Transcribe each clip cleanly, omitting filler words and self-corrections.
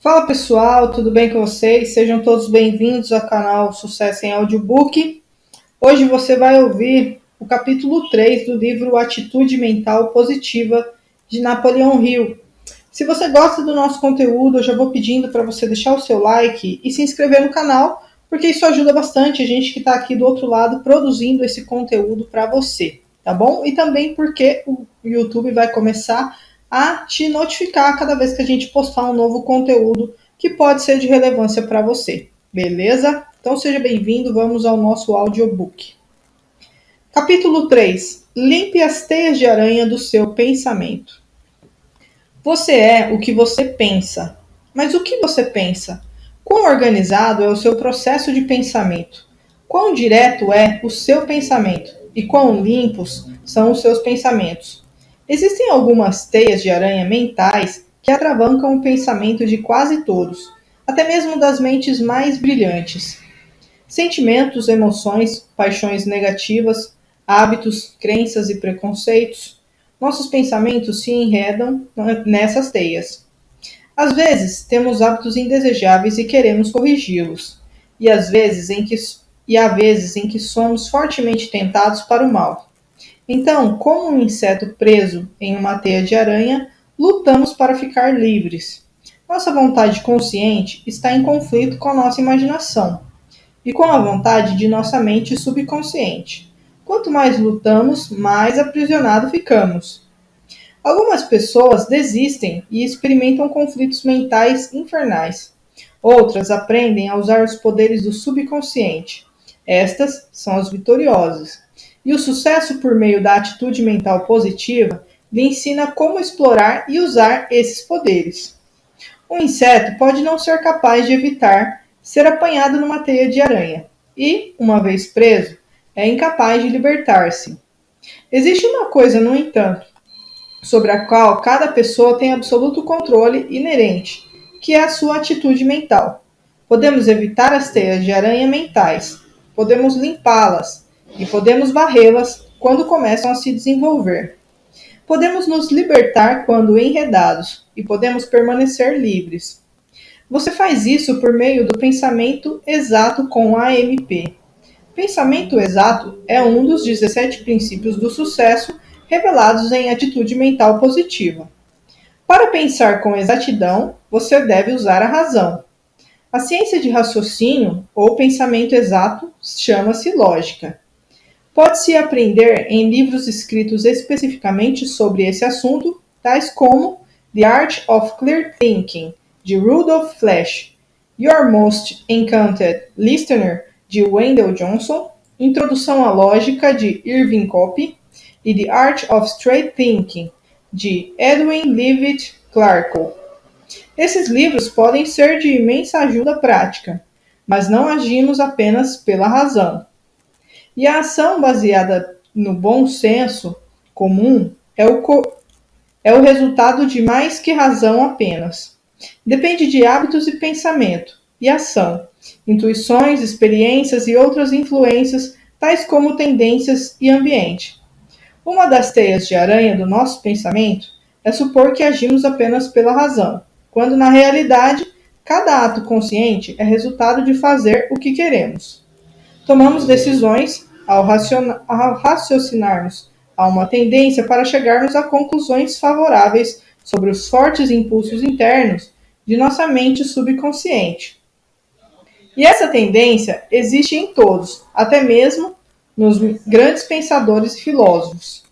Fala pessoal, tudo bem com vocês? Sejam todos bem-vindos ao canal Sucesso em Audiobook. Hoje você vai ouvir o capítulo 3 do livro Atitude Mental Positiva de Napoleão Hill. Se você gosta do nosso conteúdo, eu já vou pedindo para você deixar o seu like e se inscrever no canal, porque isso ajuda bastante a gente que está aqui do outro lado produzindo esse conteúdo para você, tá bom? E também porque o YouTube vai começar a te notificar cada vez que a gente postar um novo conteúdo que pode ser de relevância para você, beleza? Então seja bem-vindo, vamos ao nosso audiobook. Capítulo 3. Limpe as teias de aranha do seu pensamento. Você é o que você pensa. Mas o que você pensa? Quão organizado é o seu processo de pensamento? Quão direto é o seu pensamento? E quão limpos são os seus pensamentos? Existem algumas teias de aranha mentais que atravancam o pensamento de quase todos, até mesmo das mentes mais brilhantes. Sentimentos, emoções, paixões negativas, hábitos, crenças e preconceitos. Nossos pensamentos se enredam nessas teias. Às vezes, temos hábitos indesejáveis e queremos corrigi-los, e há vezes em que somos fortemente tentados para o mal. Então, como um inseto preso em uma teia de aranha, lutamos para ficar livres. Nossa vontade consciente está em conflito com a nossa imaginação e com a vontade de nossa mente subconsciente. Quanto mais lutamos, mais aprisionados ficamos. Algumas pessoas desistem e experimentam conflitos mentais infernais. Outras aprendem a usar os poderes do subconsciente. Estas são as vitoriosas. E o sucesso por meio da atitude mental positiva lhe ensina como explorar e usar esses poderes. Um inseto pode não ser capaz de evitar ser apanhado numa teia de aranha e, uma vez preso, é incapaz de libertar-se. Existe uma coisa, no entanto, sobre a qual cada pessoa tem absoluto controle inerente, que é a sua atitude mental. Podemos evitar as teias de aranha mentais, podemos limpá-las e podemos varrê-las quando começam a se desenvolver. Podemos nos libertar quando enredados e podemos permanecer livres. Você faz isso por meio do pensamento exato com AMP. Pensamento exato é um dos 17 princípios do sucesso revelados em Atitude Mental Positiva. Para pensar com exatidão, você deve usar a razão. A ciência de raciocínio, ou pensamento exato, chama-se lógica. Pode-se aprender em livros escritos especificamente sobre esse assunto, tais como The Art of Clear Thinking, de Rudolf Flesch, Your Most Enchanted Listener, de Wendell Johnson, Introdução à Lógica, de Irving Copy, e The Art of Straight Thinking, de Edwin Leavitt Clarkson. Esses livros podem ser de imensa ajuda prática, mas não agimos apenas pela razão. E a ação baseada no bom senso comum é o resultado de mais que razão apenas. Depende de hábitos e pensamento, e ação, intuições, experiências e outras influências, tais como tendências e ambiente. Uma das teias de aranha do nosso pensamento é supor que agimos apenas pela razão, quando na realidade cada ato consciente é resultado de fazer o que queremos. Tomamos decisões ao raciocinarmos a uma tendência para chegarmos a conclusões favoráveis sobre os fortes impulsos internos de nossa mente subconsciente. E essa tendência existe em todos, até mesmo nos grandes pensadores e filósofos.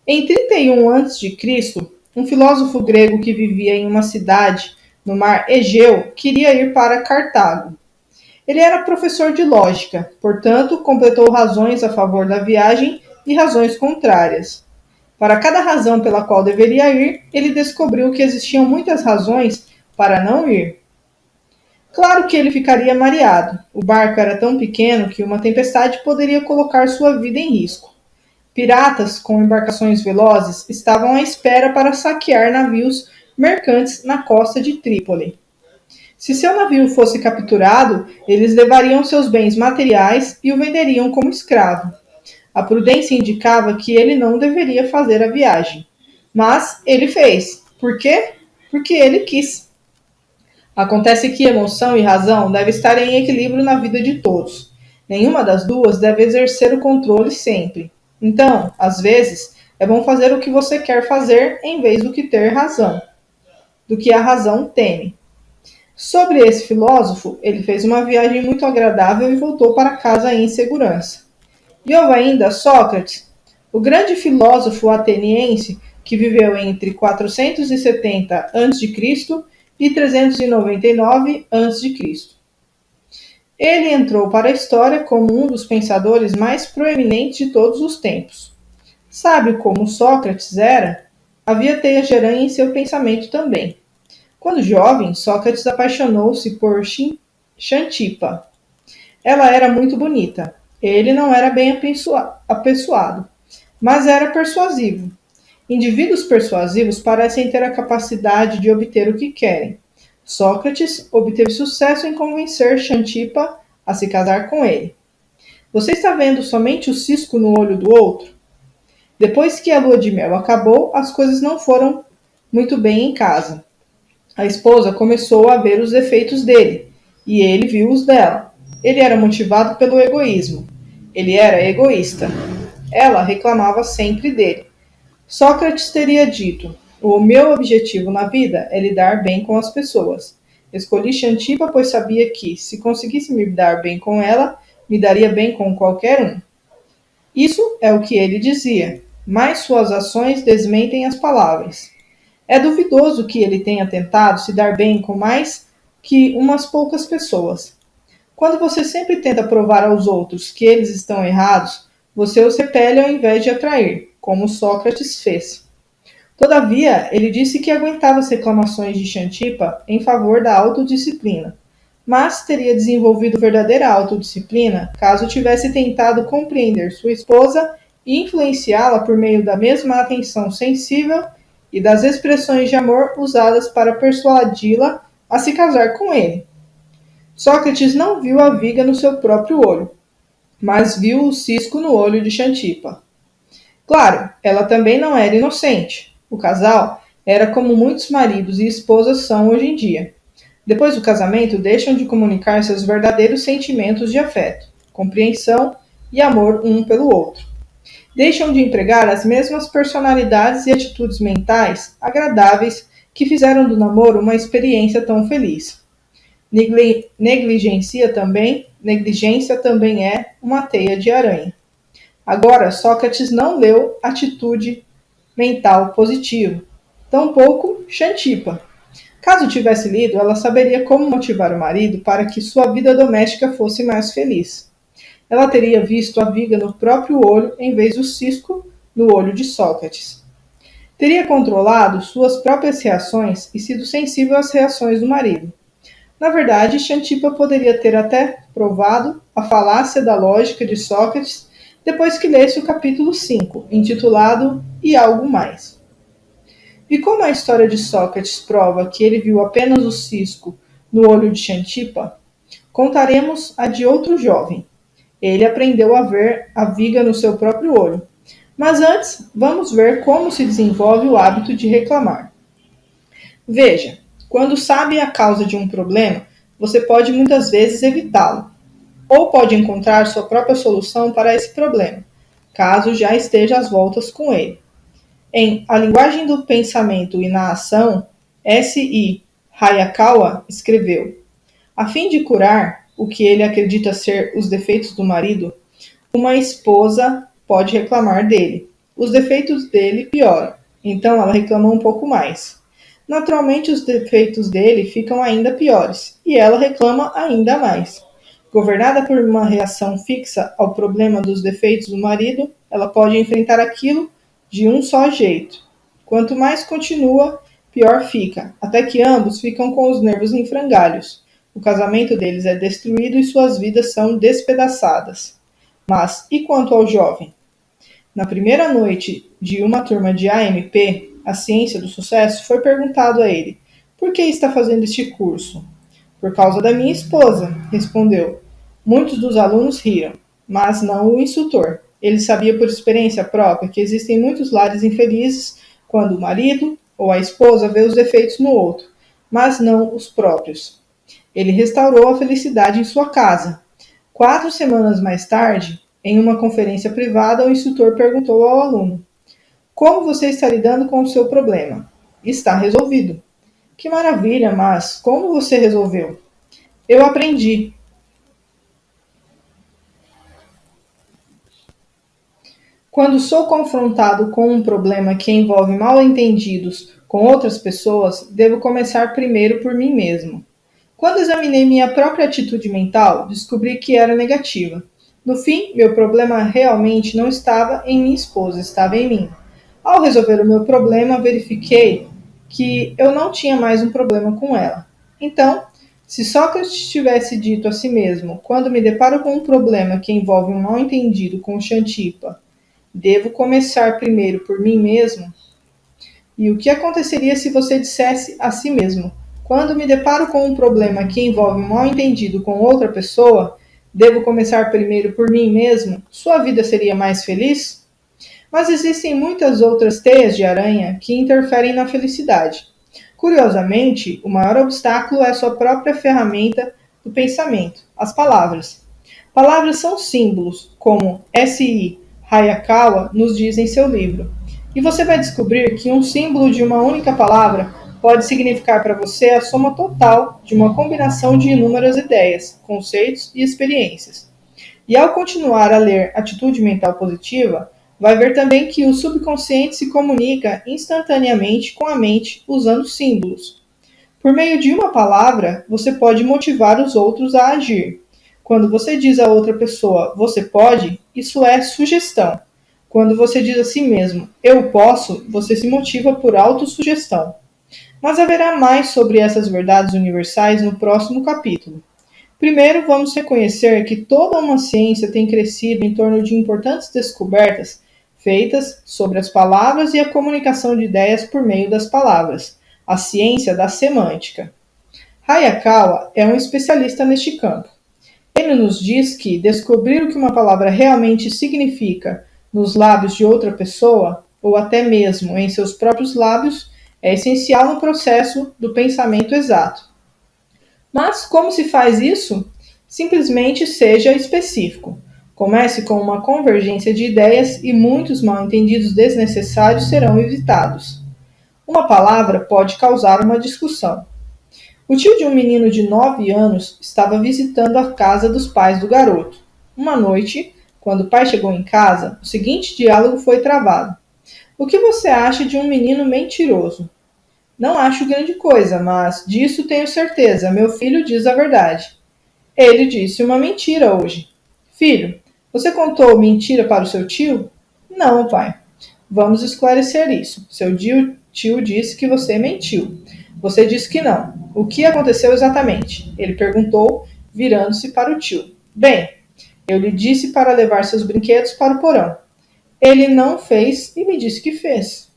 Em 31 a.C., um filósofo grego que vivia em uma cidade no mar Egeu queria ir para Cartago. Ele era professor de lógica, portanto, completou razões a favor da viagem e razões contrárias. Para cada razão pela qual deveria ir, ele descobriu que existiam muitas razões para não ir. Claro que ele ficaria mareado. O barco era tão pequeno que uma tempestade poderia colocar sua vida em risco. Piratas com embarcações velozes estavam à espera para saquear navios mercantes na costa de Trípoli. Se seu navio fosse capturado, eles levariam seus bens materiais e o venderiam como escravo. A prudência indicava que ele não deveria fazer a viagem. Mas ele fez. Por quê? Porque ele quis. Acontece que emoção e razão devem estar em equilíbrio na vida de todos. Nenhuma das duas deve exercer o controle sempre. Então, às vezes, é bom fazer o que você quer fazer em vez do que ter razão, do que a razão teme. Sobre esse filósofo, ele fez uma viagem muito agradável e voltou para casa em segurança. Viu ainda Sócrates, o grande filósofo ateniense que viveu entre 470 a.C. e 399 a.C. Ele entrou para a história como um dos pensadores mais proeminentes de todos os tempos. Sabe como Sócrates era? Havia teias de aranha em seu pensamento também. Quando jovem, Sócrates apaixonou-se por Xantipa. Ela era muito bonita. Ele não era bem apessoado, mas era persuasivo. Indivíduos persuasivos parecem ter a capacidade de obter o que querem. Sócrates obteve sucesso em convencer Xantipa a se casar com ele. Você está vendo somente o cisco no olho do outro? Depois que a lua de mel acabou, as coisas não foram muito bem em casa. A esposa começou a ver os defeitos dele, e ele viu os dela. Ele era motivado pelo egoísmo. Ele era egoísta. Ela reclamava sempre dele. Sócrates teria dito: o meu objetivo na vida é lidar bem com as pessoas. Escolhi Xantipa pois sabia que, se conseguisse me dar bem com ela, me daria bem com qualquer um. Isso é o que ele dizia, mas suas ações desmentem as palavras. É duvidoso que ele tenha tentado se dar bem com mais que umas poucas pessoas. Quando você sempre tenta provar aos outros que eles estão errados, você os repele ao invés de atrair, como Sócrates fez. Todavia, ele disse que aguentava as reclamações de Xantipa em favor da autodisciplina, mas teria desenvolvido verdadeira autodisciplina caso tivesse tentado compreender sua esposa e influenciá-la por meio da mesma atenção sensível e das expressões de amor usadas para persuadi-la a se casar com ele. Sócrates não viu a viga no seu próprio olho, mas viu o cisco no olho de Xantipa. Claro, ela também não era inocente. O casal era como muitos maridos e esposas são hoje em dia. Depois do casamento, deixam de comunicar seus verdadeiros sentimentos de afeto, compreensão e amor um pelo outro. Deixam de empregar as mesmas personalidades e atitudes mentais agradáveis que fizeram do namoro uma experiência tão feliz. Negligência também é uma teia de aranha. Agora, Sócrates não leu atitude mental positiva, tampouco Xantipa. Caso tivesse lido, ela saberia como motivar o marido para que sua vida doméstica fosse mais feliz. Ela teria visto a viga no próprio olho em vez do cisco no olho de Sócrates. Teria controlado suas próprias reações e sido sensível às reações do marido. Na verdade, Xantipa poderia ter até provado a falácia da lógica de Sócrates depois que lesse o capítulo 5, intitulado E Algo Mais. E como a história de Sócrates prova que ele viu apenas o cisco no olho de Xantipa, contaremos a de outro jovem. Ele aprendeu a ver a viga no seu próprio olho. Mas antes, vamos ver como se desenvolve o hábito de reclamar. Veja, quando sabe a causa de um problema, você pode muitas vezes evitá-lo, ou pode encontrar sua própria solução para esse problema, caso já esteja às voltas com ele. Em A Linguagem do Pensamento e na Ação, S.I. Hayakawa escreveu: a fim de curar o que ele acredita ser os defeitos do marido, uma esposa pode reclamar dele. Os defeitos dele pioram, então ela reclama um pouco mais. Naturalmente, os defeitos dele ficam ainda piores, e ela reclama ainda mais. Governada por uma reação fixa ao problema dos defeitos do marido, ela pode enfrentar aquilo de um só jeito. Quanto mais continua, pior fica, até que ambos ficam com os nervos em frangalhos. O casamento deles é destruído e suas vidas são despedaçadas. Mas e quanto ao jovem? Na primeira noite de uma turma de AMP, a Ciência do Sucesso, foi perguntado a ele: por que está fazendo este curso? Por causa da minha esposa, respondeu. Muitos dos alunos riram, mas não o instrutor. Ele sabia por experiência própria que existem muitos lares infelizes quando o marido ou a esposa vê os defeitos no outro, mas não os próprios. Ele restaurou a felicidade em sua casa. 4 semanas mais tarde, em uma conferência privada, o instrutor perguntou ao aluno: como você está lidando com o seu problema? Está resolvido. Que maravilha, mas como você resolveu? Eu aprendi. Quando sou confrontado com um problema que envolve mal-entendidos com outras pessoas, devo começar primeiro por mim mesmo. Quando examinei minha própria atitude mental, descobri que era negativa. No fim, meu problema realmente não estava em minha esposa, estava em mim. Ao resolver o meu problema, verifiquei que eu não tinha mais um problema com ela. Então, se Sócrates tivesse dito a si mesmo, quando me deparo com um problema que envolve um mal-entendido com Xantipa, devo começar primeiro por mim mesmo? E o que aconteceria se você dissesse a si mesmo: quando me deparo com um problema que envolve um mal-entendido com outra pessoa, devo começar primeiro por mim mesmo? Sua vida seria mais feliz? Mas existem muitas outras teias de aranha que interferem na felicidade. Curiosamente, o maior obstáculo é a sua própria ferramenta do pensamento, as palavras. Palavras são símbolos, como S.I. Hayakawa nos diz em seu livro. E você vai descobrir que um símbolo de uma única palavra pode significar para você a soma total de uma combinação de inúmeras ideias, conceitos e experiências. E ao continuar a ler Atitude Mental Positiva, vai ver também que o subconsciente se comunica instantaneamente com a mente usando símbolos. Por meio de uma palavra, você pode motivar os outros a agir. Quando você diz a outra pessoa, você pode, isso é sugestão. Quando você diz a si mesmo, eu posso, você se motiva por autossugestão. Mas haverá mais sobre essas verdades universais no próximo capítulo. Primeiro, vamos reconhecer que toda uma ciência tem crescido em torno de importantes descobertas feitas sobre as palavras e a comunicação de ideias por meio das palavras, a ciência da semântica. Hayakawa é um especialista neste campo. Ele nos diz que descobrir o que uma palavra realmente significa nos lábios de outra pessoa, ou até mesmo em seus próprios lábios, é essencial no processo do pensamento exato. Mas como se faz isso? Simplesmente seja específico. Comece com uma convergência de ideias e muitos mal-entendidos desnecessários serão evitados. Uma palavra pode causar uma discussão. O tio de um menino de 9 anos estava visitando a casa dos pais do garoto. Uma noite, quando o pai chegou em casa, o seguinte diálogo foi travado: o que você acha de um menino mentiroso? Não acho grande coisa, mas disso tenho certeza, meu filho diz a verdade. Ele disse uma mentira hoje. Filho, você contou mentira para o seu tio? Não, pai. Vamos esclarecer isso. Seu tio disse que você mentiu. Você disse que não. O que aconteceu exatamente? Ele perguntou, virando-se para o tio. Bem, eu lhe disse para levar seus brinquedos para o porão. Ele não fez e me disse que fez.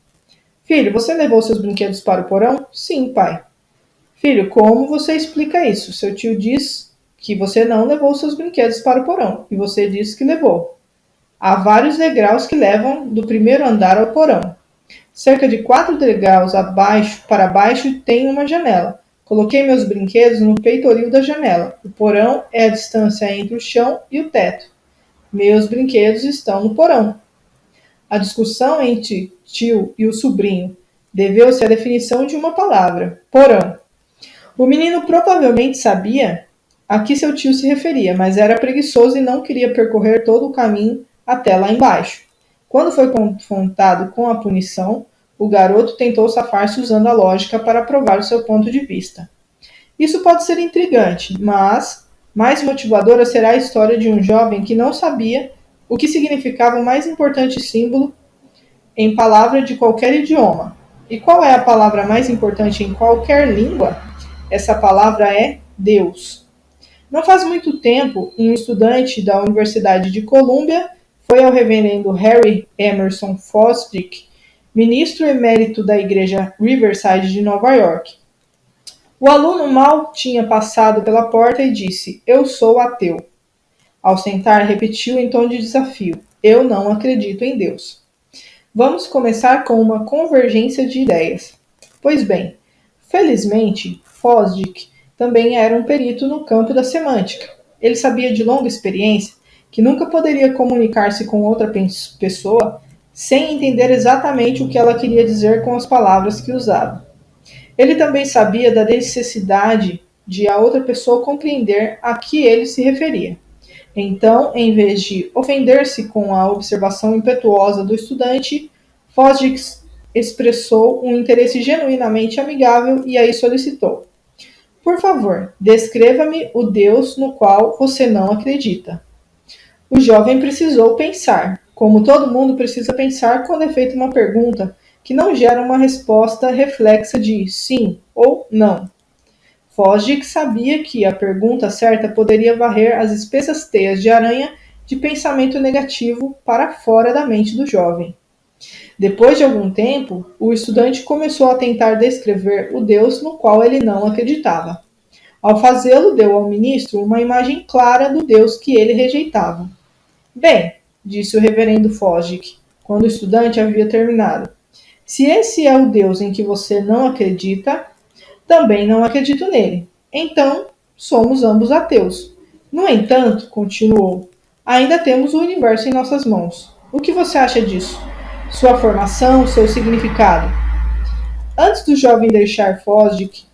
Filho, você levou seus brinquedos para o porão? Sim, pai. Filho, como você explica isso? Seu tio diz que você não levou seus brinquedos para o porão e você disse que levou. Há vários degraus que levam do primeiro andar ao porão. Cerca de 4 degraus abaixo para baixo tem uma janela. Coloquei meus brinquedos no peitoril da janela. O porão é a distância entre o chão e o teto. Meus brinquedos estão no porão. A discussão entre tio e o sobrinho deveu-se à definição de uma palavra: porão. O menino provavelmente sabia a que seu tio se referia, mas era preguiçoso e não queria percorrer todo o caminho até lá embaixo. Quando foi confrontado com a punição, o garoto tentou safar-se usando a lógica para provar o seu ponto de vista. Isso pode ser intrigante, mas mais motivadora será a história de um jovem que não sabia o que significava o mais importante símbolo em palavra de qualquer idioma. E qual é a palavra mais importante em qualquer língua? Essa palavra é Deus. Não faz muito tempo, um estudante da Universidade de Columbia foi ao reverendo Harry Emerson Fosdick, ministro emérito da igreja Riverside de Nova York. O aluno mal tinha passado pela porta e disse: eu sou ateu. Ao sentar, repetiu em tom de desafio: eu não acredito em Deus. Vamos começar com uma convergência de ideias. Pois bem, Felizmente, Fosdick também era um perito no campo da semântica. Ele sabia de longa experiência que nunca poderia comunicar-se com outra pessoa sem entender exatamente o que ela queria dizer com as palavras que usava. Ele também sabia da necessidade de a outra pessoa compreender a que ele se referia. Então, em vez de ofender-se com a observação impetuosa do estudante, Fosdick expressou um interesse genuinamente amigável e aí solicitou: por favor, descreva-me o Deus no qual você não acredita. O jovem precisou pensar, como todo mundo precisa pensar quando é feita uma pergunta que não gera uma resposta reflexa de sim ou não. Fosdick sabia que a pergunta certa poderia varrer as espessas teias de aranha de pensamento negativo para fora da mente do jovem. Depois de algum tempo, o estudante começou a tentar descrever o Deus no qual ele não acreditava. Ao fazê-lo, deu ao ministro uma imagem clara do Deus que ele rejeitava. Bem, disse o reverendo Fosdick, quando o estudante havia terminado, se esse é o Deus em que você não acredita, também não acredito nele. Então, somos ambos ateus. No entanto, continuou, ainda temos o universo em nossas mãos. O que você acha disso? Sua formação, seu significado? Antes do jovem deixar Fosdick,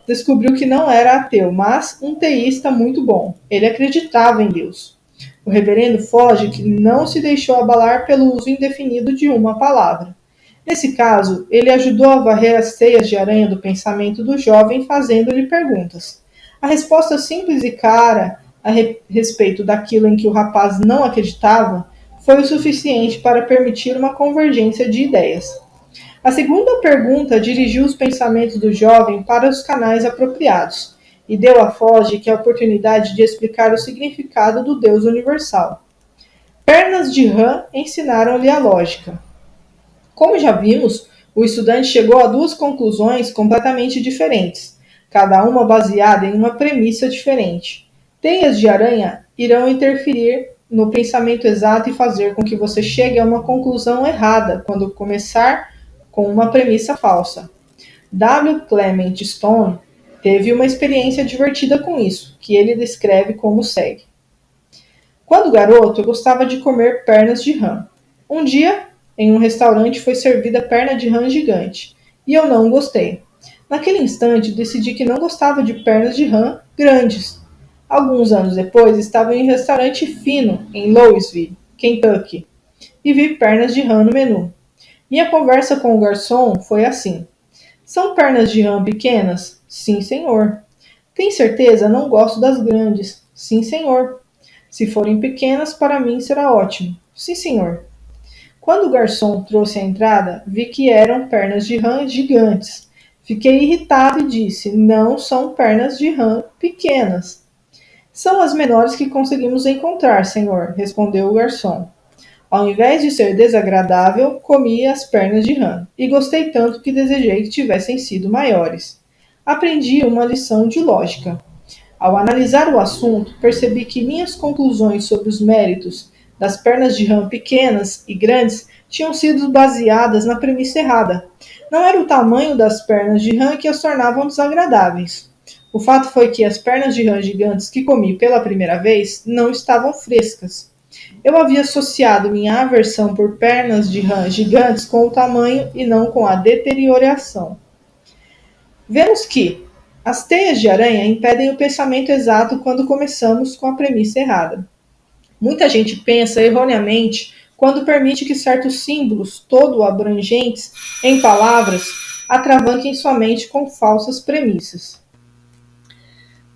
descobriu que não era ateu, mas um teísta muito bom. Ele acreditava em Deus. O reverendo Fosdick não se deixou abalar pelo uso indefinido de uma palavra. Nesse caso, ele ajudou a varrer as teias de aranha do pensamento do jovem, fazendo-lhe perguntas. A resposta simples e clara a respeito daquilo em que o rapaz não acreditava foi o suficiente para permitir uma convergência de ideias. A segunda pergunta dirigiu os pensamentos do jovem para os canais apropriados e deu a Fosdick a oportunidade de explicar o significado do Deus universal. Pernas de rã ensinaram-lhe a lógica. Como já vimos, o estudante chegou a duas conclusões completamente diferentes, cada uma baseada em uma premissa diferente. Teias de aranha irão interferir no pensamento exato e fazer com que você chegue a uma conclusão errada quando começar com uma premissa falsa. W. Clement Stone teve uma experiência divertida com isso, que ele descreve como segue. Quando garoto, eu gostava de comer pernas de rã. Um dia, em um restaurante, foi servida perna de rã gigante, e eu não gostei. Naquele instante, decidi que não gostava de pernas de rã grandes. Alguns anos depois, estava em um restaurante fino em Louisville, Kentucky, e vi pernas de rã no menu. Minha conversa com o garçom foi assim. São pernas de rã pequenas? Sim, senhor. Tem certeza? Não gosto das grandes. Sim, senhor. Se forem pequenas, para mim será ótimo. Sim, senhor. Quando o garçom trouxe a entrada, vi que eram pernas de rã gigantes. Fiquei irritado e disse, não são pernas de rã pequenas. São as menores que conseguimos encontrar, senhor, respondeu o garçom. Ao invés de ser desagradável, comi as pernas de rã, e gostei tanto que desejei que tivessem sido maiores. Aprendi uma lição de lógica. Ao analisar o assunto, percebi que minhas conclusões sobre os méritos das pernas de rã pequenas e grandes tinham sido baseadas na premissa errada. Não era o tamanho das pernas de rã que as tornavam desagradáveis. O fato foi que as pernas de rã gigantes que comi pela primeira vez não estavam frescas. Eu havia associado minha aversão por pernas de rã gigantes com o tamanho e não com a deterioração. Vemos que as teias de aranha impedem o pensamento exato quando começamos com a premissa errada. Muita gente pensa erroneamente quando permite que certos símbolos todo abrangentes em palavras atravanquem sua mente com falsas premissas.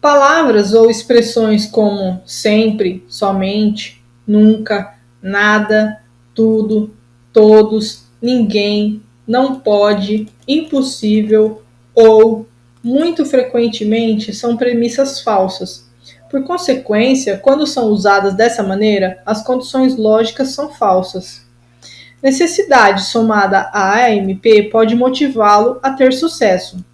Palavras ou expressões como sempre, somente, nunca, nada, tudo, todos, ninguém, não pode, impossível ou, muito frequentemente, são premissas falsas. Por consequência, quando são usadas dessa maneira, as condições lógicas são falsas. Necessidade somada a AMP pode motivá-lo a ter sucesso.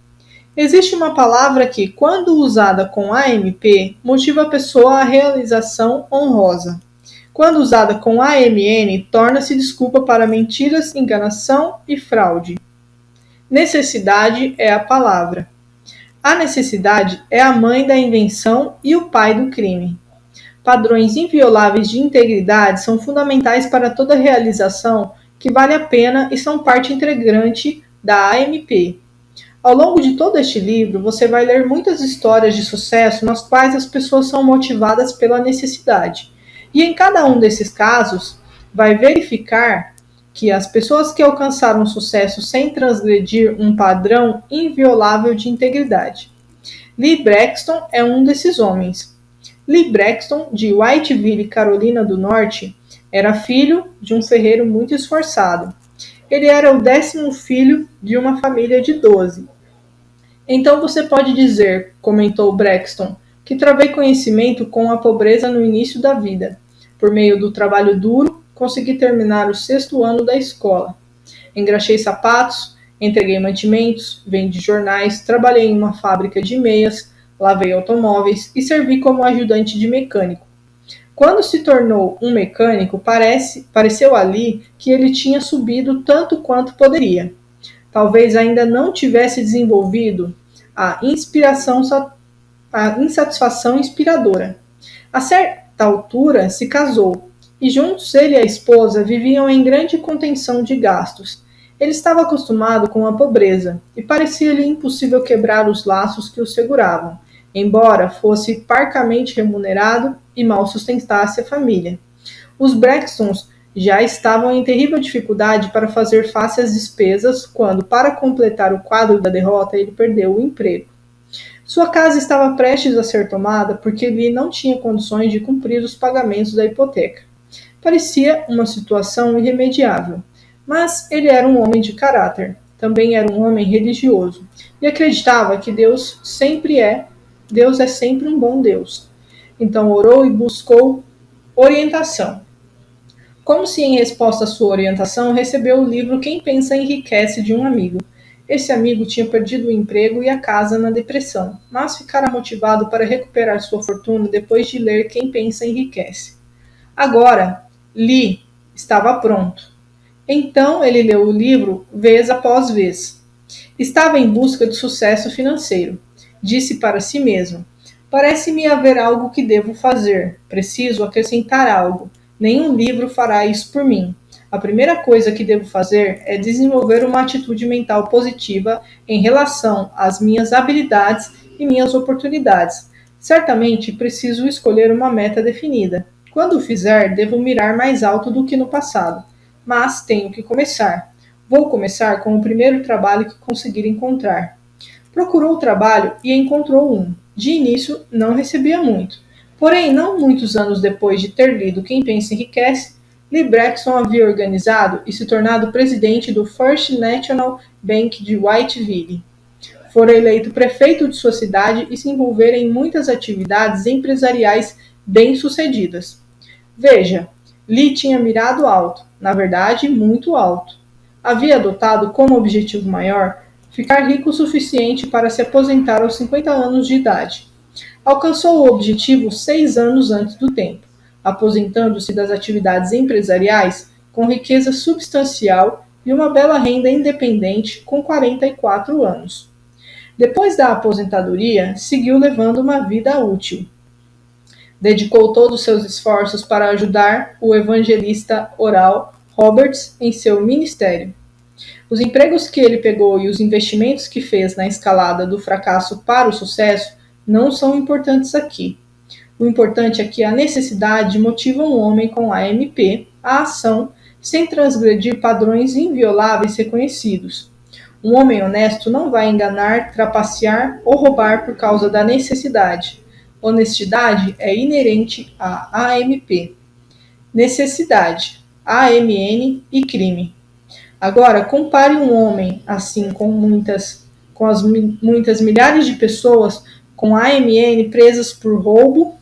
Existe uma palavra que, quando usada com AMP, motiva a pessoa à realização honrosa. Quando usada com AMN, torna-se desculpa para mentiras, enganação e fraude. Necessidade é a palavra. A necessidade é a mãe da invenção e o pai do crime. Padrões invioláveis de integridade são fundamentais para toda realização que vale a pena e são parte integrante da AMP. Ao longo de todo este livro, você vai ler muitas histórias de sucesso nas quais as pessoas são motivadas pela necessidade. E em cada um desses casos, vai verificar que as pessoas que alcançaram sucesso sem transgredir um padrão inviolável de integridade. Lee Braxton é um desses homens. Lee Braxton, de Whiteville, Carolina do Norte, era filho de um ferreiro muito esforçado. Ele era o 10º filho de uma família de 12. Então você pode dizer, comentou Braxton, que travei conhecimento com a pobreza no início da vida. Por meio do trabalho duro, consegui terminar o 6º ano da escola. Engraxei sapatos, entreguei mantimentos, vendi jornais, trabalhei em uma fábrica de meias, lavei automóveis e servi como ajudante de mecânico. Quando se tornou um mecânico, pareceu ali que ele tinha subido tanto quanto poderia. Talvez ainda não tivesse desenvolvido a insatisfação inspiradora. A certa altura, se casou, e juntos ele e a esposa viviam em grande contenção de gastos. Ele estava acostumado com a pobreza, e parecia-lhe impossível quebrar os laços que o seguravam, embora fosse parcamente remunerado e mal sustentasse a família. Os Braxtons já estavam em terrível dificuldade para fazer face às despesas quando, para completar o quadro da derrota, ele perdeu o emprego. Sua casa estava prestes a ser tomada porque Lee não tinha condições de cumprir os pagamentos da hipoteca. Parecia uma situação irremediável, mas ele era um homem de caráter, também era um homem religioso, e acreditava que Deus é sempre um bom Deus. Então orou e buscou orientação. Como se em resposta à sua orientação, recebeu o livro Quem Pensa Enriquece de um amigo. Esse amigo tinha perdido o emprego e a casa na depressão, mas ficara motivado para recuperar sua fortuna depois de ler Quem Pensa Enriquece. Agora, Lee estava pronto. Então ele leu o livro vez após vez. Estava em busca de sucesso financeiro. Disse para si mesmo: parece-me haver algo que devo fazer. Preciso acrescentar algo. Nenhum livro fará isso por mim. A primeira coisa que devo fazer é desenvolver uma atitude mental positiva em relação às minhas habilidades e minhas oportunidades. Certamente preciso escolher uma meta definida. Quando o fizer, devo mirar mais alto do que no passado. Mas tenho que começar. Vou começar com o primeiro trabalho que conseguir encontrar. Procurou trabalho e encontrou um. De início, não recebia muito. Porém, não muitos anos depois de ter lido Quem Pensa Enriquece, Lee Braxton havia organizado e se tornado presidente do First National Bank de Whiteville. Fora eleito prefeito de sua cidade e se envolvera em muitas atividades empresariais bem-sucedidas. Veja, Lee tinha mirado alto, na verdade, muito alto. Havia adotado como objetivo maior ficar rico o suficiente para se aposentar aos 50 anos de idade. Alcançou o objetivo 6 anos antes do tempo, aposentando-se das atividades empresariais com riqueza substancial e uma bela renda independente com 44 anos. Depois da aposentadoria, seguiu levando uma vida útil. Dedicou todos os seus esforços para ajudar o evangelista Oral Roberts em seu ministério. Os empregos que ele pegou e os investimentos que fez na escalada do fracasso para o sucesso não são importantes aqui. O importante é que a necessidade motiva um homem com AMP à ação sem transgredir padrões invioláveis reconhecidos. Um homem honesto não vai enganar, trapacear ou roubar por causa da necessidade. Honestidade é inerente à AMP. Necessidade, AMN e crime. Agora, compare um homem assim com as muitas milhares de pessoas com AMN presas por roubo,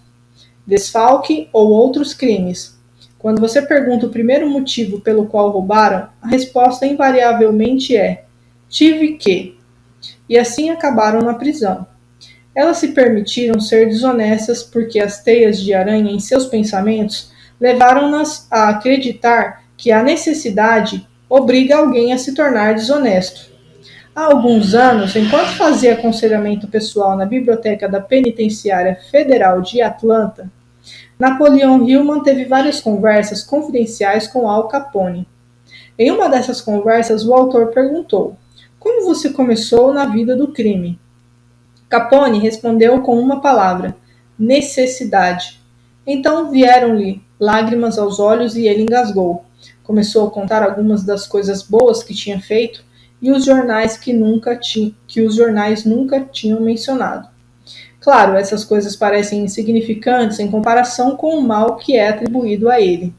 desfalque ou outros crimes. Quando você pergunta o primeiro motivo pelo qual roubaram, a resposta invariavelmente é: tive que. E assim acabaram na prisão. Elas se permitiram ser desonestas porque as teias de aranha em seus pensamentos levaram-nas a acreditar que a necessidade obriga alguém a se tornar desonesto. Há alguns anos, enquanto fazia aconselhamento pessoal na biblioteca da Penitenciária Federal de Atlanta, Napoleão Hill manteve várias conversas confidenciais com Al Capone. Em uma dessas conversas, o autor perguntou: como você começou na vida do crime? Capone respondeu com uma palavra: necessidade. Então vieram-lhe lágrimas aos olhos e ele engasgou. Começou a contar algumas das coisas boas que tinha feito e os jornais que os jornais nunca tinham mencionado. Claro, essas coisas parecem insignificantes em comparação com o mal que é atribuído a ele.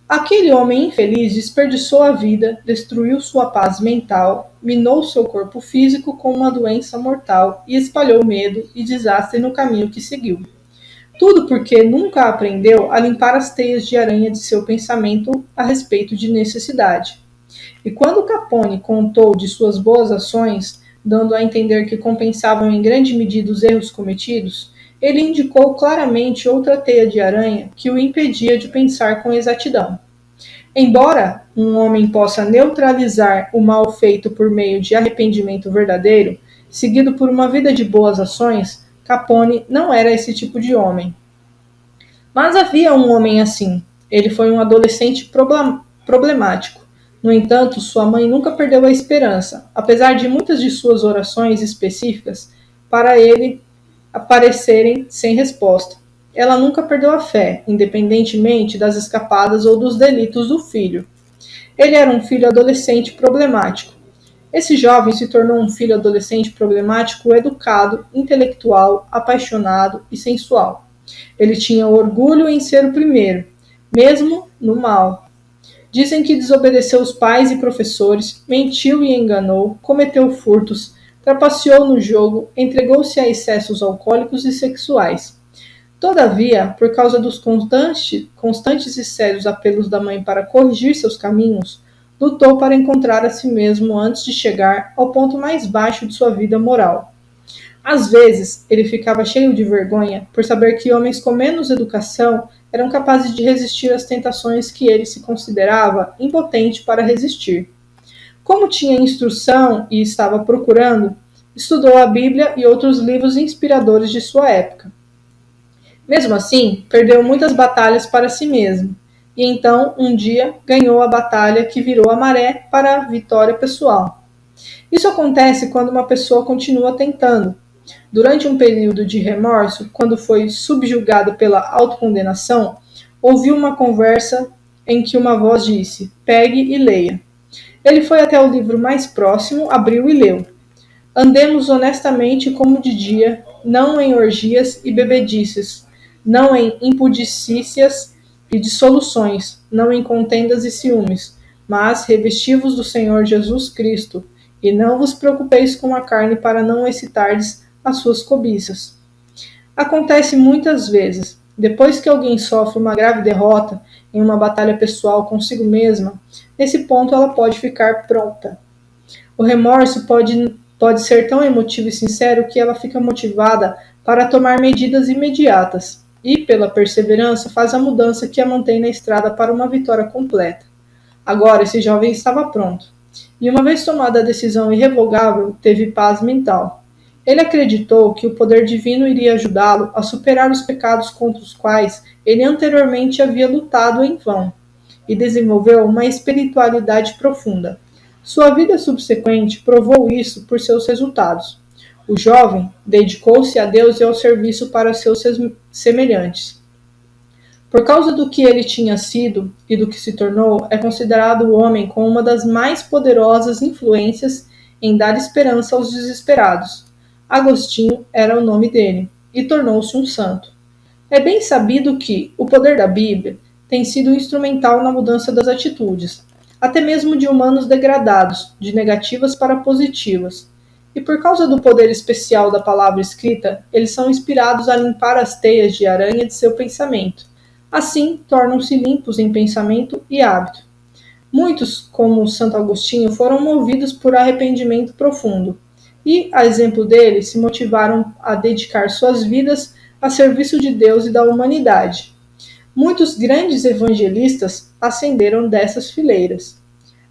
Aquele homem infeliz desperdiçou a vida, destruiu sua paz mental, minou seu corpo físico com uma doença mortal e espalhou medo e desastre no caminho que seguiu. Tudo porque nunca aprendeu a limpar as teias de aranha de seu pensamento a respeito de necessidade. E quando Capone contou de suas boas ações, dando a entender que compensavam em grande medida os erros cometidos, ele indicou claramente outra teia de aranha que o impedia de pensar com exatidão. Embora um homem possa neutralizar o mal feito por meio de arrependimento verdadeiro, seguido por uma vida de boas ações, Capone não era esse tipo de homem. Mas havia um homem assim. Ele foi um adolescente problemático. No entanto, sua mãe nunca perdeu a esperança, apesar de muitas de suas orações específicas para ele aparecerem sem resposta. Ela nunca perdeu a fé, independentemente das escapadas ou dos delitos do filho. Ele era um filho adolescente problemático. Esse jovem se tornou um filho adolescente problemático, educado, intelectual, apaixonado e sensual. Ele tinha orgulho em ser o primeiro, mesmo no mal. Dizem que desobedeceu os pais e professores, mentiu e enganou, cometeu furtos, trapaceou no jogo, entregou-se a excessos alcoólicos e sexuais. Todavia, por causa dos constantes e sérios apelos da mãe para corrigir seus caminhos, lutou para encontrar a si mesmo antes de chegar ao ponto mais baixo de sua vida moral. Às vezes, ele ficava cheio de vergonha por saber que homens com menos educação eram capazes de resistir às tentações que ele se considerava impotente para resistir. Como tinha instrução e estava procurando, estudou a Bíblia e outros livros inspiradores de sua época. Mesmo assim, perdeu muitas batalhas para si mesmo, e então, um dia, ganhou a batalha que virou a maré para a vitória pessoal. Isso acontece quando uma pessoa continua tentando. Durante um período de remorso, quando foi subjugado pela autocondenação, ouviu uma conversa em que uma voz disse: pegue e leia. Ele foi até o livro mais próximo, abriu e leu. Andemos honestamente como de dia, não em orgias e bebedices, não em impudicícias e dissoluções, não em contendas e ciúmes, mas revesti-vos do Senhor Jesus Cristo, e não vos preocupeis com a carne para não excitardes as suas cobiças. Acontece muitas vezes, depois que alguém sofre uma grave derrota em uma batalha pessoal consigo mesma, nesse ponto ela pode ficar pronta. O remorso pode ser tão emotivo e sincero que ela fica motivada para tomar medidas imediatas e, pela perseverança, faz a mudança que a mantém na estrada para uma vitória completa. Agora, esse jovem estava pronto. E uma vez tomada a decisão irrevogável, teve paz mental. Ele acreditou que o poder divino iria ajudá-lo a superar os pecados contra os quais ele anteriormente havia lutado em vão, e desenvolveu uma espiritualidade profunda. Sua vida subsequente provou isso por seus resultados. O jovem dedicou-se a Deus e ao serviço para seus semelhantes. Por causa do que ele tinha sido e do que se tornou, é considerado o homem com uma das mais poderosas influências em dar esperança aos desesperados. Agostinho era o nome dele, e tornou-se um santo. É bem sabido que o poder da Bíblia tem sido instrumental na mudança das atitudes, até mesmo de humanos degradados, de negativas para positivas. E por causa do poder especial da palavra escrita, eles são inspirados a limpar as teias de aranha de seu pensamento. Assim, tornam-se limpos em pensamento e hábito. Muitos, como Santo Agostinho, foram movidos por arrependimento profundo e, a exemplo dele, se motivaram a dedicar suas vidas a serviço de Deus e da humanidade. Muitos grandes evangelistas ascenderam dessas fileiras.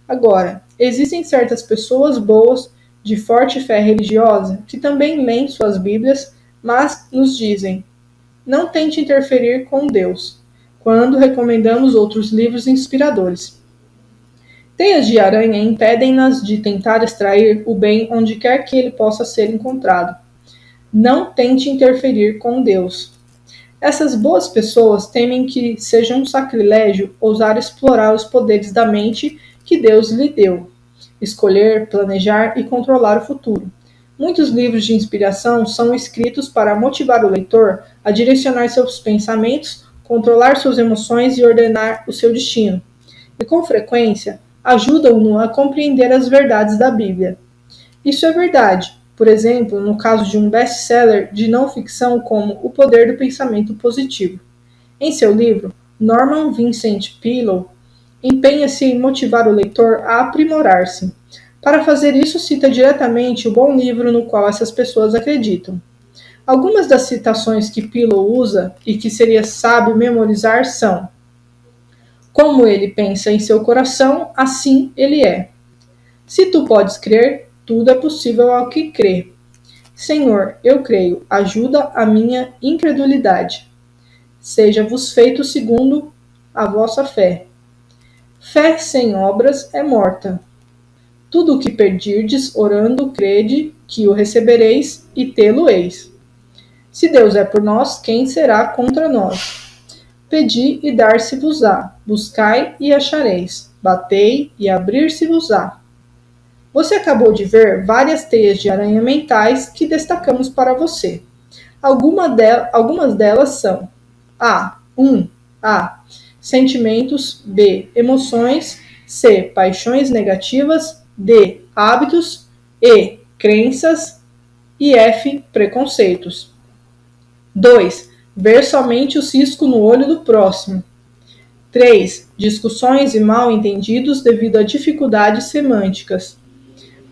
Agora, Existem certas pessoas boas, de forte fé religiosa, que também leem suas Bíblias, mas nos dizem: não tente interferir com Deus, quando recomendamos outros livros inspiradores. Teias de aranha impedem-nas de tentar extrair o bem onde quer que ele possa ser encontrado. Não tente interferir com Deus. Essas boas pessoas temem que seja um sacrilégio ousar explorar os poderes da mente que Deus lhe deu, escolher, planejar e controlar o futuro. Muitos livros de inspiração são escritos para motivar o leitor a direcionar seus pensamentos, controlar suas emoções e ordenar o seu destino. E com frequência, ajudam-no a compreender as verdades da Bíblia. Isso é verdade, por exemplo, no caso de um best-seller de não ficção como O Poder do Pensamento Positivo. Em seu livro, Norman Vincent Peale empenha-se em motivar o leitor a aprimorar-se. Para fazer isso, cita diretamente o bom livro no qual essas pessoas acreditam. Algumas das citações que Peale usa e que seria sábio memorizar são: como ele pensa em seu coração, assim ele é. Se tu podes crer, tudo é possível ao que crê. Senhor, eu creio, ajuda a minha incredulidade. Seja-vos feito segundo a vossa fé. Fé sem obras é morta. Tudo o que pedirdes, orando, crede que o recebereis e tê-lo-eis. Se Deus é por nós, quem será contra nós? Pedi e dar-se-vos-á, buscai e achareis, batei e abrir-se-vos-á. Você acabou de ver várias teias de aranha mentais que destacamos para você. Algumas delas são: A. 1. A. Sentimentos. B. Emoções. C. Paixões negativas. D. Hábitos. E. Crenças. E F. Preconceitos. 2. Ver somente o cisco no olho do próximo. 3. Discussões e mal-entendidos devido a dificuldades semânticas.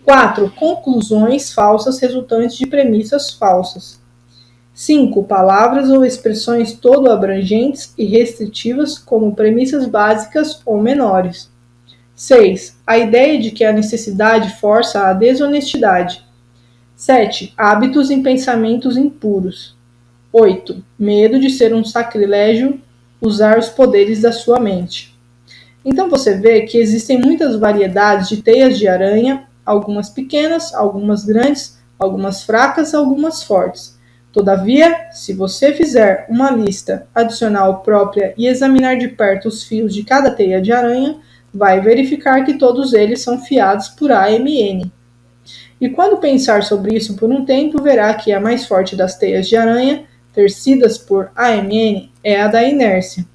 4. Conclusões falsas resultantes de premissas falsas. 5. Palavras ou expressões todo abrangentes e restritivas como premissas básicas ou menores. 6. A ideia de que a necessidade força a desonestidade. 7. Hábitos e pensamentos impuros. 8. Medo de ser um sacrilégio usar os poderes da sua mente. Então você vê que existem muitas variedades de teias de aranha, algumas pequenas, algumas grandes, algumas fracas, algumas fortes. Todavia, se você fizer uma lista adicional própria e examinar de perto os fios de cada teia de aranha, vai verificar que todos eles são fiados por AMN. E quando pensar sobre isso por um tempo, verá que a mais forte das teias de aranha, tecidas por AMN, é a da inércia.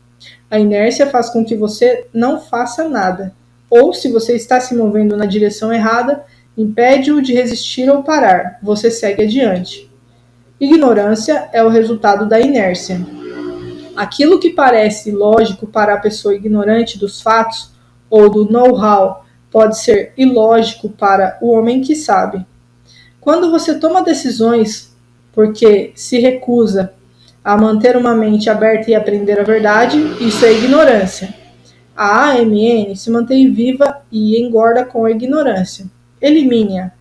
A inércia faz com que você não faça nada, ou se você está se movendo na direção errada, impede-o de resistir ou parar, você segue adiante. Ignorância é o resultado da inércia. Aquilo que parece lógico para a pessoa ignorante dos fatos ou do know-how pode ser ilógico para o homem que sabe. Quando você toma decisões porque se recusa a manter uma mente aberta e aprender a verdade, isso é ignorância. A AMN se mantém viva e engorda com a ignorância. Elimine-a.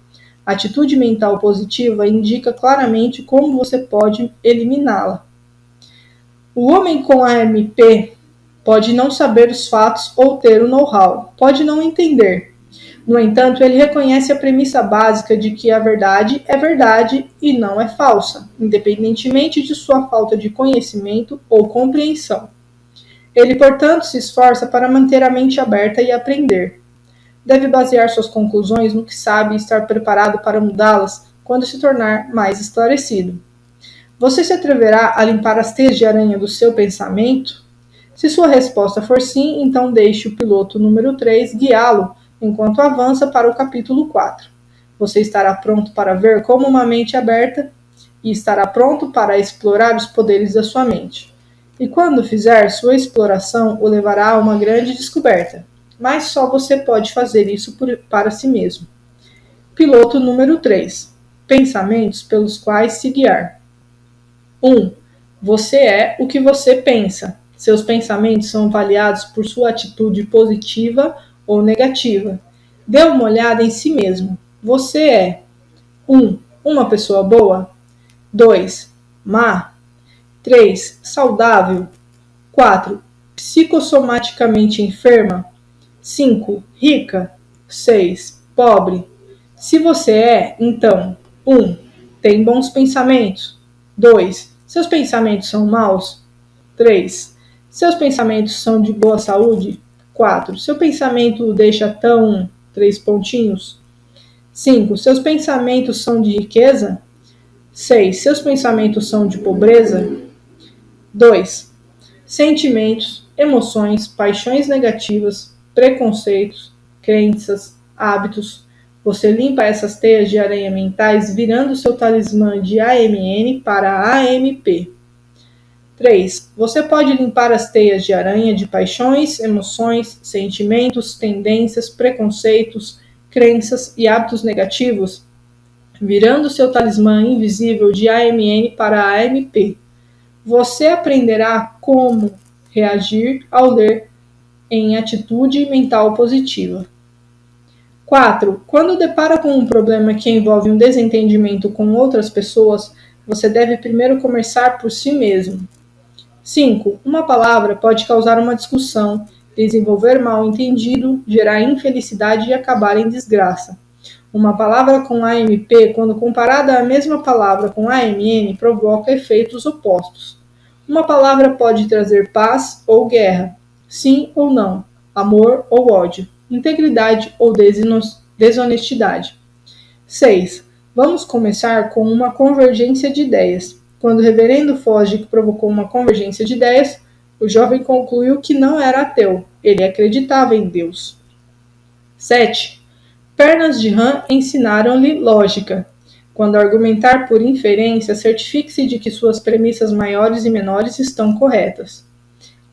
A atitude mental positiva indica claramente como você pode eliminá-la. O homem com AMP pode não saber os fatos ou ter o know-how, pode não entender. No entanto, ele reconhece a premissa básica de que a verdade é verdade e não é falsa, independentemente de sua falta de conhecimento ou compreensão. Ele, portanto, se esforça para manter a mente aberta e aprender. Deve basear suas conclusões no que sabe e estar preparado para mudá-las quando se tornar mais esclarecido. Você se atreverá a limpar as teias de aranha do seu pensamento? Se sua resposta for sim, então deixe o piloto número 3 guiá-lo enquanto avança para o capítulo 4. Você estará pronto para ver como uma mente aberta e estará pronto para explorar os poderes da sua mente. E quando fizer, sua exploração o levará a uma grande descoberta. Mas só você pode fazer isso para si mesmo. Piloto número 3. Pensamentos pelos quais se guiar. 1. Você é o que você pensa. Seus pensamentos são avaliados por sua atitude positiva ou negativa. Dê uma olhada em si mesmo. Você é 1. Uma pessoa boa. 2. Má. 3. Saudável. 4. Psicossomaticamente enferma. 5. Rica. 6. Pobre. Se você é, então, 1. Tem bons pensamentos. 2. Seus pensamentos são maus. 3. Seus pensamentos são de boa saúde. 4. Seu pensamento o deixa tão... 3 pontinhos. 5. Seus pensamentos são de riqueza. 6. Seus pensamentos são de pobreza. 2. Sentimentos, emoções, paixões negativas, preconceitos, crenças, hábitos. Você limpa essas teias de aranha mentais virando seu talismã de AMN para AMP. 3. Você pode limpar as teias de aranha de paixões, emoções, sentimentos, tendências, preconceitos, crenças e hábitos negativos, virando seu talismã invisível de AMN para AMP. Você aprenderá como reagir ao ler em atitude mental positiva. 4. Quando depara com um problema que envolve um desentendimento com outras pessoas, você deve primeiro começar por si mesmo. 5. Uma palavra pode causar uma discussão, desenvolver mal-entendido, gerar infelicidade e acabar em desgraça. Uma palavra com AMP, quando comparada à mesma palavra com AMN, provoca efeitos opostos. Uma palavra pode trazer paz ou guerra, sim ou não, amor ou ódio, integridade ou desonestidade. 6. Vamos começar com uma convergência de ideias. Quando o reverendo Fosdick provocou uma convergência de ideias, o jovem concluiu que não era ateu, ele acreditava em Deus. 7. Pernas de rã ensinaram-lhe lógica. Quando argumentar por inferência, certifique-se de que suas premissas maiores e menores estão corretas.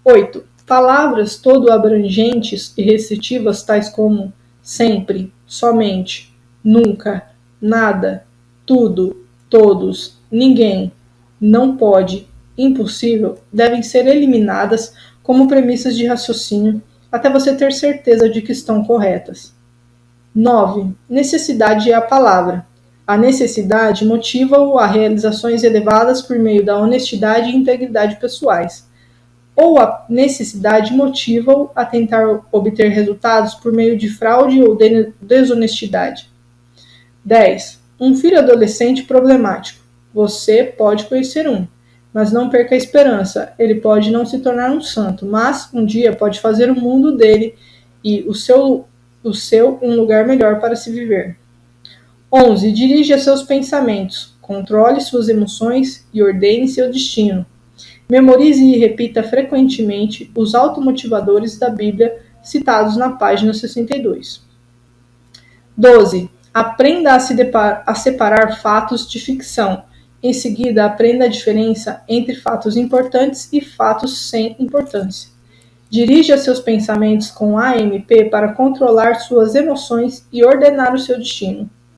8. Palavras todo abrangentes e restritivas tais como sempre, somente, nunca, nada, tudo, todos, ninguém, não pode, impossível, devem ser eliminadas como premissas de raciocínio até você ter certeza de que estão corretas. 9. Necessidade é a palavra. A necessidade motiva-o a realizações elevadas por meio da honestidade e integridade pessoais. Ou a necessidade motiva-o a tentar obter resultados por meio de fraude ou desonestidade. 10. Um filho adolescente problemático. Você pode conhecer um, mas não perca a esperança. Ele pode não se tornar um santo, mas um dia pode fazer o mundo dele e o seu um lugar melhor para se viver. 11. Dirija seus pensamentos, controle suas emoções e ordene seu destino. Memorize e repita frequentemente os automotivadores da Bíblia citados na página 62. 12. Aprenda a separar fatos de ficção. Em seguida, aprenda a diferença entre fatos importantes e fatos sem importância. Dirija seus pensamentos com AMP para controlar suas emoções e ordenar o seu destino.